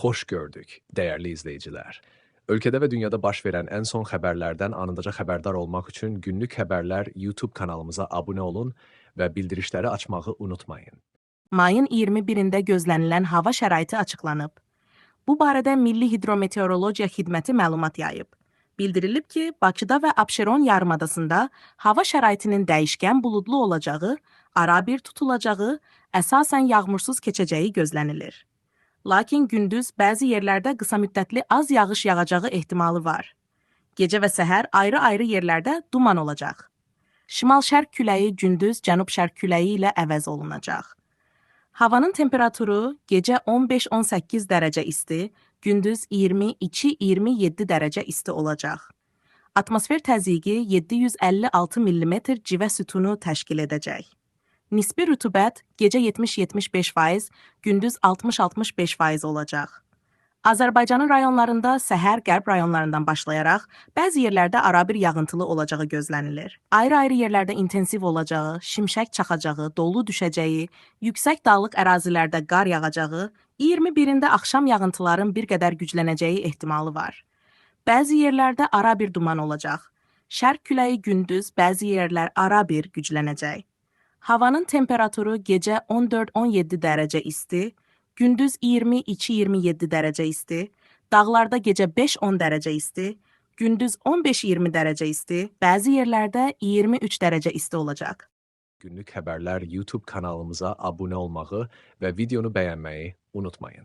Hoş gördük, değerli izleyiciler. Ülkede ve dünyada baş verən ən son xəbərlərdən anındaca xəbərdar olmaq üçün Günlük Xəbərlər YouTube kanalımıza abunə olun və bildirişləri açmağı unutmayın. Mayın 21-də gözlənilən hava şəraiti açıqlanıb. Bu barədə Milli Hidrometeorologiya Xidməti məlumat yayıb. Bildirilib ki, Bakıda və Abşeron yarımadasında hava şəraitinin dəyişkən buludlu olacağı, arabir tutulacağı, əsasən yağmursuz keçəcəyi gözlənilir. Lakin gündüz bəzi yerlərdə qısa müddətli az yağış yağacağı ehtimalı var. Gecə və səhər ayrı-ayrı yerlərdə duman olacaq. Şimal-şərq küləyi gündüz cənub-şərq küləyi ilə əvəz olunacaq. Havanın temperaturu gecə 15-18 dərəcə isti, gündüz 22-27 dərəcə isti olacaq. Atmosfer təzyiqi 756 mm civə sütunu təşkil edəcək. Nisbi rütubət gecə 70-75%, gündüz 60-65% olacaq. Azərbaycanın rayonlarında səhər qərb rayonlarından başlayaraq bəzi yerlərdə arabir yağıntılı olacağı gözlənilir. Ayrı-ayrı yerlərdə intensiv olacağı, şimşək çaxacağı, dolu düşəcəyi, yüksək dağlıq ərazilərdə qar yağacağı, 21-də axşam yağıntıların bir qədər güclənəcəyi ehtimalı var. Bəzi yerlərdə arabir duman olacaq. Şərq küləyi gündüz bəzi yerlər arabir güclənəcək. Havanın temperaturu gecə 14-17 dərəcə isti, gündüz 22-27 dərəcə isti, dağlarda gecə 5-10 dərəcə isti, gündüz 15-20 dərəcə isti, bəzi yerlərdə 23 dərəcə isti olacaq. Günlük Xəbərlər YouTube kanalımıza abunə olmağı və videonu bəyənməyi unutmayın.